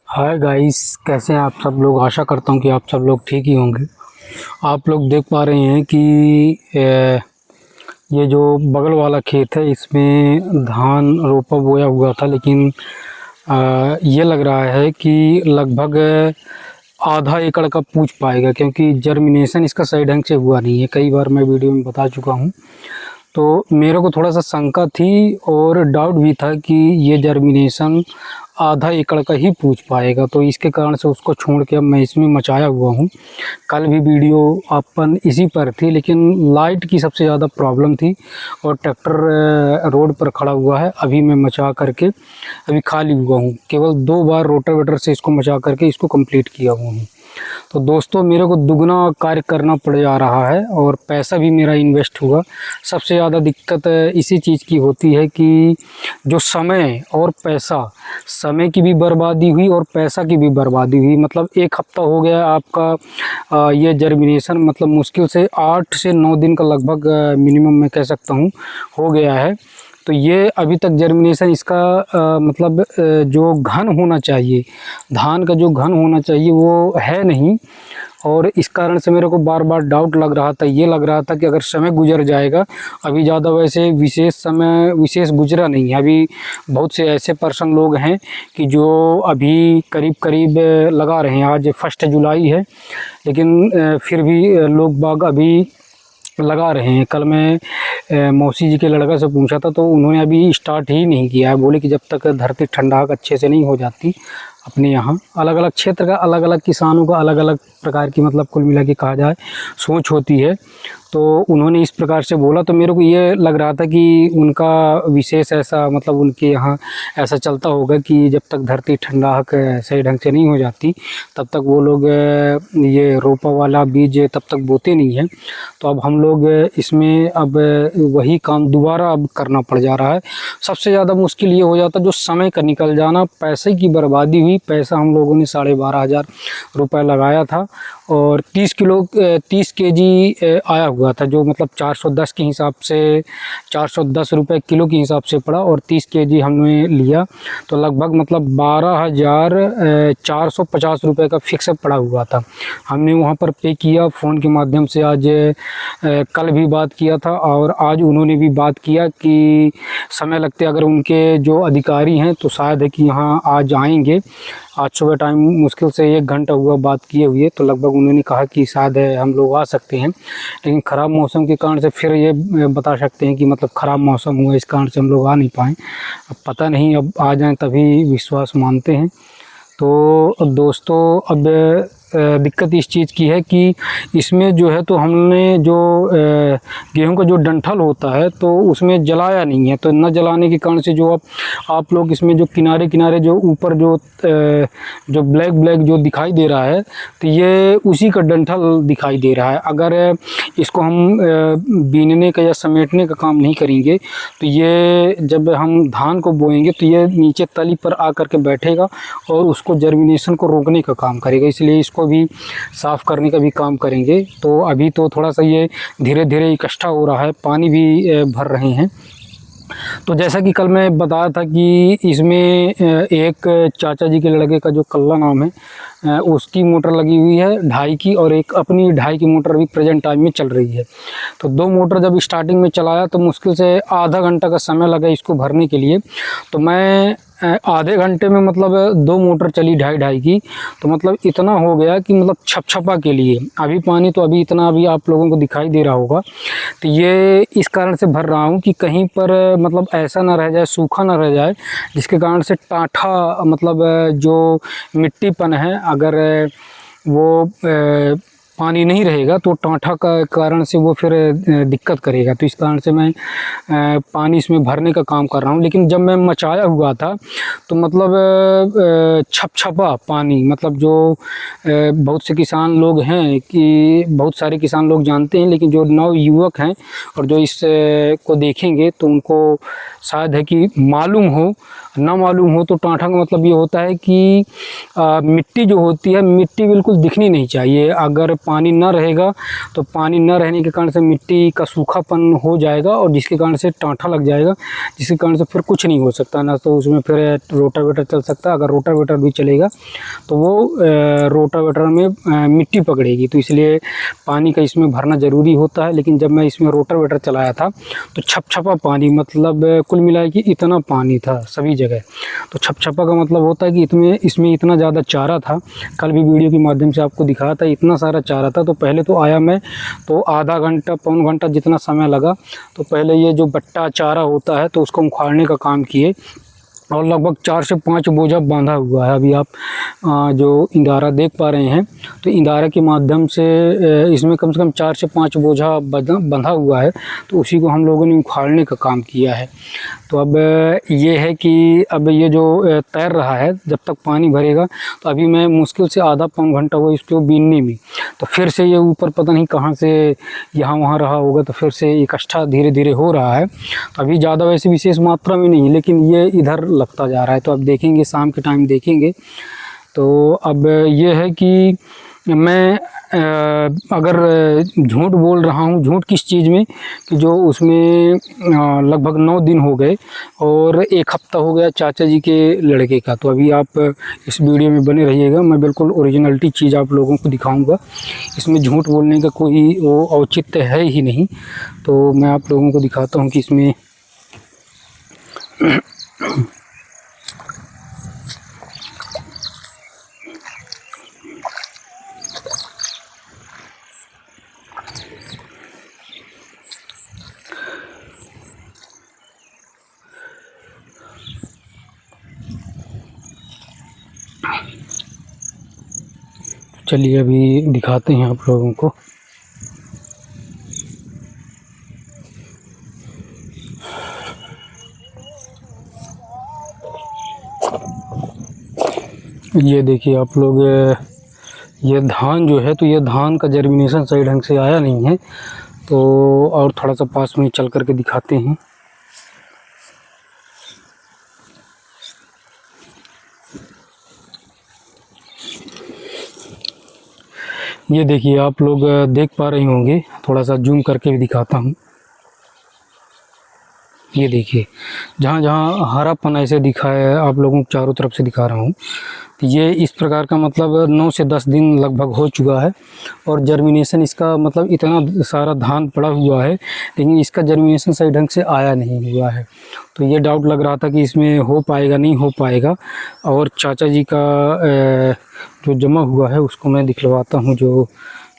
Hi guys, कैसे हैं आप सब लोग। आशा करता हूं कि आप सब लोग ठीक ही होंगे। आप लोग देख पा रहे हैं कि ये जो बगल वाला खेत है इसमें धान रोपा बोया हुआ था, लेकिन ये लग रहा है कि लगभग आधा एकड़ का पूछ पाएगा, क्योंकि जर्मिनेशन इसका सही ढंग से हुआ नहीं है। कई बार मैं वीडियो में बता चुका हूँ। तो मेरे को थोड़ा सा शंका थी और डाउट भी था कि ये जर्मिनेशन आधा एकड़ का ही पूछ पाएगा, तो इसके कारण से उसको छोड़ के अब मैं इसमें मचाया हुआ हूँ। कल भी वीडियो अपन इसी पर थी, लेकिन लाइट की सबसे ज़्यादा प्रॉब्लम थी और ट्रैक्टर रोड पर खड़ा हुआ है। अभी मैं मचा करके अभी खाली हुआ हूँ। केवल 2 बार रोटावेटर से इसको मचा करके इसको कंप्लीट किया हुआ हूँ। तो दोस्तों, मेरे को दुगना कार्य करना पड़ जा रहा है और पैसा भी मेरा इन्वेस्ट हुआ। सबसे ज़्यादा दिक्कत इसी चीज़ की होती है कि जो समय और पैसा, समय की भी बर्बादी हुई और पैसा की भी बर्बादी हुई। मतलब 1 हफ्ता हो गया आपका ये जर्मिनेशन, मतलब मुश्किल से 8 से 9 दिन का लगभग मिनिमम मैं कह सकता हूँ हो गया है। तो ये अभी तक जर्मिनेशन इसका मतलब जो घन होना चाहिए, धान का जो घन होना चाहिए वो है नहीं। और इस कारण से मेरे को बार बार डाउट लग रहा था। ये लग रहा था कि अगर समय गुजर जाएगा, अभी ज़्यादा वैसे विशेष समय विशेष गुजरा नहीं है। अभी बहुत से ऐसे पर्सन लोग हैं कि जो अभी करीब करीब लगा रहे हैं। आज 1 जुलाई है, लेकिन फिर भी लोग बाग अभी लगा रहे हैं। कल मैं मौसी जी के लड़का से पूछा था, तो उन्होंने अभी स्टार्ट ही नहीं किया है। बोले कि जब तक धरती ठंडक अच्छे से नहीं हो जाती। अपने यहाँ अलग अलग क्षेत्र का, अलग अलग किसानों का अलग अलग प्रकार की, मतलब कुल मिला के कहा जाए सोच होती है। तो उन्होंने इस प्रकार से बोला, तो मेरे को ये लग रहा था कि उनका विशेष ऐसा, मतलब उनके यहाँ ऐसा चलता होगा कि जब तक धरती ठंडक सही ढंग से नहीं हो जाती तब तक वो लोग ये रोपा वाला बीज तब तक बोते नहीं हैं। तो अब हम लोग इसमें अब वही काम दोबारा अब करना पड़ जा रहा है। सबसे ज़्यादा मुश्किल ये हो जाता जो समय का निकल जाना, पैसे की बर्बादी हुई। पैसा हम लोगों ने 12,500 रुपये लगाया था और 30 केजी आया हुआ था, जो मतलब 410 के हिसाब से 410 रुपये किलो के हिसाब से पड़ा और 30 केजी हमने लिया। तो लगभग मतलब 12,450 रुपये का फिक्स पड़ा हुआ था। हमने वहाँ पर पे किया फ़ोन के माध्यम से। आज कल भी बात किया था और आज उन्होंने भी बात किया कि समय लगते अगर उनके जो अधिकारी हैं तो शायद है कि यहाँ आज आएंगे। आज सुबह टाइम मुश्किल से 1 घंटा हुआ बात किए हुए, तो लगभग उन्होंने कहा कि शायद हम लोग आ सकते हैं। लेकिन ख़राब मौसम के कारण से फिर ये बता सकते हैं कि मतलब ख़राब मौसम हुआ, इस कारण से हम लोग आ नहीं पाए। अब पता नहीं, अब आ जाएं तभी विश्वास मानते हैं। तो दोस्तों, अब दिक्कत इस चीज़ की है कि इसमें जो है तो हमने जो गेहूं का जो डंठल होता है तो उसमें जलाया नहीं है। तो न जलाने के कारण से जो आप लोग इसमें जो किनारे किनारे जो ऊपर जो ब्लैक जो दिखाई दे रहा है, तो ये उसी का डंठल दिखाई दे रहा है। अगर इसको हम बीनने का या समेटने का काम नहीं करेंगे तो ये जब हम धान को बोएंगे तो ये नीचे तली पर आकर के बैठेगा और उसको जर्मिनेशन को रोकने का काम करेगा। इसलिए इसको भी साफ़ करने का भी काम करेंगे। तो अभी तो थोड़ा सा ये धीरे धीरे इकट्ठा हो रहा है, पानी भी भर रहे हैं। तो जैसा कि कल मैं बताया था कि इसमें एक चाचा जी के लड़के का जो कल्ला नाम है, उसकी मोटर लगी हुई है 2.5 की और एक अपनी 2.5 की मोटर अभी प्रेजेंट टाइम में चल रही है। तो 2 मोटर जब स्टार्टिंग में चलाया तो मुश्किल से आधा घंटा का समय लगा इसको भरने के लिए। तो मैं आधे घंटे में मतलब 2 मोटर चली 2.5 की, तो मतलब इतना हो गया कि मतलब छपछपा के लिए अभी पानी तो अभी इतना अभी आप लोगों को दिखाई दे रहा होगा। तो ये इस कारण से भर रहा हूँ कि कहीं पर मतलब ऐसा ना रह जाए, सूखा ना रह जाए, जिसके कारण से टाठा मतलब जो मिट्टीपन है, अगर वो पानी नहीं रहेगा तो टाँठा का कारण से वो फिर दिक्कत करेगा। तो इस कारण से मैं पानी इसमें भरने का काम कर रहा हूँ। लेकिन जब मैं मचाया हुआ था तो मतलब छपछपा पानी, मतलब जो बहुत से किसान लोग हैं कि बहुत सारे किसान लोग जानते हैं, लेकिन जो नव युवक हैं और जो इस को देखेंगे तो उनको शायद है कि मालूम हो, ना मालूम हो। तो टाँठा का मतलब ये होता है कि मिट्टी जो होती है, मिट्टी बिल्कुल दिखनी नहीं चाहिए। अगर पानी ना रहेगा तो पानी न रहने के कारण से मिट्टी का सूखापन हो जाएगा और जिसके कारण से टाँठा लग जाएगा, जिसके कारण से फिर कुछ नहीं हो सकता ना। तो उसमें फिर रोटावेटर चल सकता है। अगर रोटावेटर भी चलेगा तो वो रोटावेटर में मिट्टी पकड़ेगी, तो इसलिए पानी का इसमें भरना ज़रूरी होता है। लेकिन जब मैं इसमें रोटावेटर चलाया था तो छपछपा पानी, मतलब कुल मिला के इतना पानी था सभी जगह। तो छपछपा का मतलब होता है कि इसमें इतना ज़्यादा चारा था। कल भी वीडियो के माध्यम से आपको दिखाया था, इतना सारा चारा था। तो पहले तो आया मैं तो आधा घंटा पौन घंटा जितना समय लगा, तो पहले ये जो बट्टा चारा होता है तो उसको उखाड़ने का काम किए और लगभग 4 से 5 बोझा बांधा हुआ है। अभी आप जो इंदारा देख पा रहे हैं तो इंदारा के माध्यम से इसमें कम से कम 4 से 5 बोझा बंधा हुआ है। तो उसी को हम लोगों ने उखाड़ने का काम किया है। तो अब ये है कि अब ये जो तैर रहा है, जब तक पानी भरेगा तो अभी मैं मुश्किल से आधा पौन घंटा हुआ इसको बीनने में, तो फिर से ये ऊपर पता नहीं कहाँ से यहाँ वहाँ रहा होगा, तो फिर से इकट्ठा धीरे धीरे हो रहा है। तो अभी ज़्यादा वैसे विशेष मात्रा में नहीं, लेकिन ये इधर लगता जा रहा है। तो अब देखेंगे, शाम के टाइम देखेंगे। तो अब ये है कि मैं अगर झूठ बोल रहा हूँ, झूठ किस चीज़ में, कि जो उसमें लगभग 9 दिन हो गए और 1 हफ्ता हो गया चाचा जी के लड़के का। तो अभी आप इस वीडियो में बने रहिएगा, मैं बिल्कुल ओरिजिनलिटी चीज़ आप लोगों को दिखाऊंगा। इसमें झूठ बोलने का कोई वो औचित्य है ही नहीं। तो मैं आप लोगों को दिखाता हूँ कि इसमें चलिए अभी दिखाते हैं आप लोगों को। ये देखिए आप लोग, ये धान जो है, तो ये धान का जर्मिनेशन सही ढंग से आया नहीं है। तो और थोड़ा सा पास में चल करके दिखाते हैं। ये देखिए आप लोग देख पा रहे होंगे, थोड़ा सा जूम करके भी दिखाता हूँ। ये देखिए जहाँ जहाँ हरापन ऐसे दिखा है, आप लोगों को चारों तरफ से दिखा रहा हूँ। तो ये इस प्रकार का मतलब 9 से 10 दिन लगभग हो चुका है और जर्मिनेशन इसका मतलब इतना सारा धान पड़ा हुआ है, लेकिन इसका जर्मिनेशन सही ढंग से आया नहीं हुआ है। तो ये डाउट लग रहा था कि इसमें हो पाएगा नहीं हो पाएगा। और चाचा जी का जो जमा हुआ है उसको मैं दिखलवाता हूँ, जो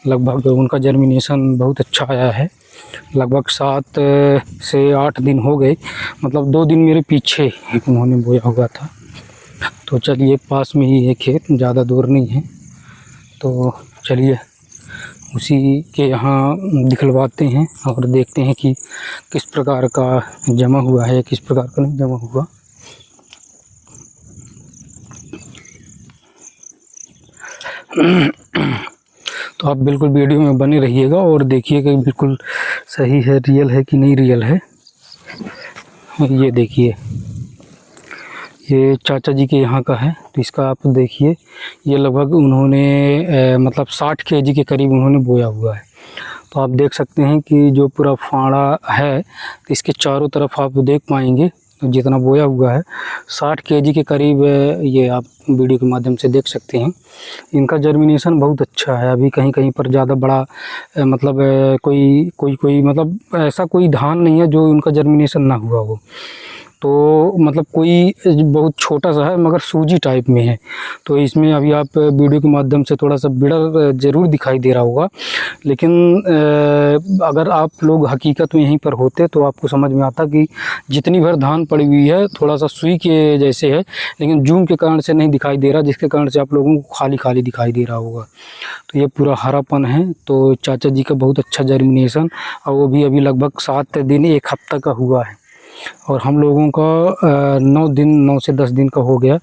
लगभग उनका जर्मिनेशन बहुत अच्छा आया है। लगभग 7 से 8 दिन हो गए, मतलब 2 दिन मेरे पीछे उन्होंने बोया हुआ था। तो चलिए पास में ही है खेत, ज़्यादा दूर नहीं है। तो चलिए उसी के यहाँ दिखलवाते हैं और देखते हैं कि किस प्रकार का जमा हुआ है, किस प्रकार का नहीं जमा हुआ। तो आप बिल्कुल वीडियो में बने रहिएगा और देखिएगा बिल्कुल सही है, रियल है कि नहीं रियल है। ये देखिए ये चाचा जी के यहाँ का है। तो इसका आप देखिए, ये लगभग उन्होंने मतलब 60 केजी के करीब उन्होंने बोया हुआ है। तो आप देख सकते हैं कि जो पूरा फाड़ा है, तो इसके चारों तरफ आप देख पाएंगे जितना बोया हुआ है 60 केजी के करीब। ये आप वीडियो के माध्यम से देख सकते हैं। इनका जर्मिनेशन बहुत अच्छा है। अभी कहीं कहीं पर ज़्यादा बड़ा मतलब कोई मतलब ऐसा कोई धान नहीं है जो उनका जर्मिनेशन ना हुआ हो। तो मतलब कोई बहुत छोटा सा है मगर सूजी टाइप में है। तो इसमें अभी आप वीडियो के माध्यम से थोड़ा सा बिड़ा ज़रूर दिखाई दे रहा होगा, लेकिन अगर आप लोग हकीकत में यहीं पर होते तो आपको समझ में आता कि जितनी भर धान पड़ी हुई है थोड़ा सा सुई के जैसे है, लेकिन जूम के कारण से नहीं दिखाई दे रहा, जिसके कारण से आप लोगों को खाली खाली दिखाई दे रहा होगा। तो ये पूरा हरापन है। तो चाचा जी का बहुत अच्छा जर्मिनेशन, और वो भी अभी लगभग 7 दिन 1 हफ्ता का हुआ है। और हम लोगों का 9 से 10 दिन का हो गया,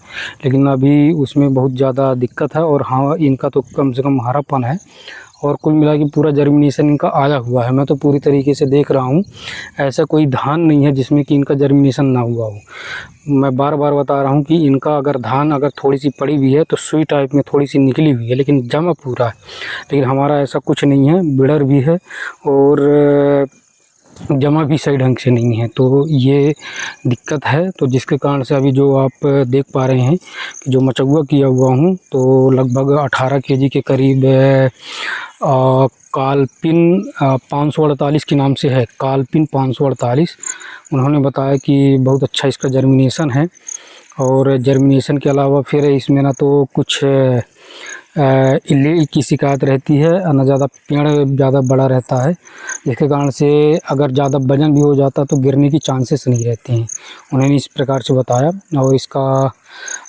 लेकिन अभी उसमें बहुत ज़्यादा दिक्कत है। और हाँ, इनका तो कम से कम हरापन है और कुल मिला के पूरा जर्मिनेशन इनका आया हुआ है। मैं तो पूरी तरीके से देख रहा हूँ, ऐसा कोई धान नहीं है जिसमें कि इनका जर्मिनेशन ना हुआ हो। मैं बार बार बता रहा हूँ कि इनका अगर धान अगर थोड़ी सी पड़ी भी है तो सुई टाइप में थोड़ी सी निकली हुई है, लेकिन जमा पूरा है। लेकिन हमारा ऐसा कुछ नहीं है, बिड़र भी है और जमा भी सही ढंग से नहीं है, तो ये दिक्कत है। तो जिसके कारण से अभी जो आप देख पा रहे हैं कि जो मचौवा किया हुआ हूँ, तो लगभग 18 केजी के करीब कालपिन 548 के नाम से है, कालपिन 548। उन्होंने बताया कि बहुत अच्छा इसका जर्मिनेशन है। और जर्मिनेशन के अलावा फिर इसमें ना तो कुछ इल्ली की शिकायत रहती है, ना ज़्यादा पेड़ ज़्यादा बड़ा रहता है, जिसके कारण से अगर ज़्यादा वजन भी हो जाता तो गिरने की चांसेस नहीं रहते हैं। उन्होंने इस प्रकार से बताया। और इसका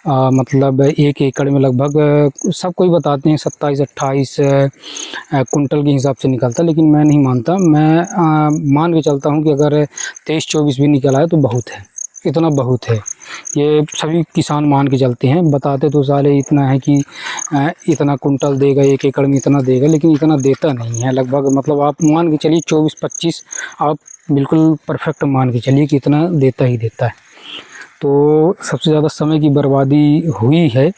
मतलब 1 एकड़ में लगभग सब कोई बताते हैं 27-28 कुंटल के हिसाब से निकलता, लेकिन मैं नहीं मानता। मैं मान के चलता हूँ कि अगर 23-24 भी निकल आए तो बहुत है, इतना बहुत है। ये सभी किसान मान के चलते हैं, बताते तो साले इतना है कि इतना कुंटल देगा, 1 एकड़ में इतना देगा, लेकिन इतना देता नहीं है। लगभग मतलब आप मान के चलिए 24-25 आप बिल्कुल परफेक्ट मान के चलिए कि इतना देता ही देता है। तो सबसे ज़्यादा समय की बर्बादी हुई है।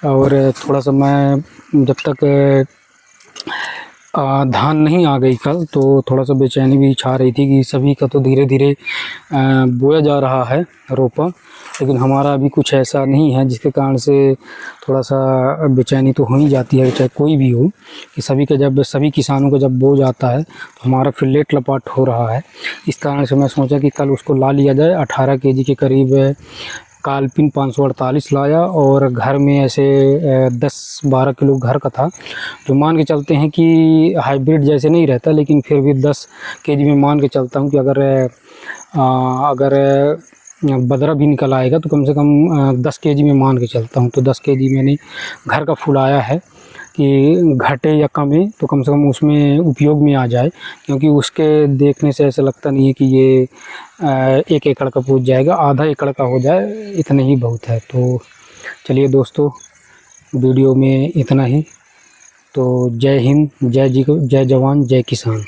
और थोड़ा सा मैं जब तक धान नहीं आ गई कल, तो थोड़ा सा बेचैनी भी छा रही थी कि सभी का तो धीरे धीरे बोया जा रहा है रोपा, लेकिन हमारा अभी कुछ ऐसा नहीं है, जिसके कारण से थोड़ा सा बेचैनी तो हो ही जाती है, चाहे कोई भी हो। कि सभी किसानों का जब बो जाता है तो हमारा फिर लेट लपाट हो रहा है। इस कारण से मैं सोचा कि कल उसको ला लिया जाए। 18 केजी के करीब कालपिन 548 लाया और घर में ऐसे 10-12 किलो घर का था, जो मान के चलते हैं कि हाइब्रिड जैसे नहीं रहता, लेकिन फिर भी 10 केजी में मान के चलता हूँ कि अगर बदरा भी निकल आएगा तो कम से कम 10 केजी में मान के चलता हूँ। तो 10 केजी मैंने घर का फुल आया है कि घटे या कमे तो कम से कम उसमें उपयोग में आ जाए, क्योंकि उसके देखने से ऐसा लगता नहीं है कि ये 1 एकड़ का पहुँच जाएगा, आधा एकड़ का हो जाए, इतना ही बहुत है। तो चलिए दोस्तों, वीडियो में इतना ही। तो जय हिंद, जय जवान, जय किसान।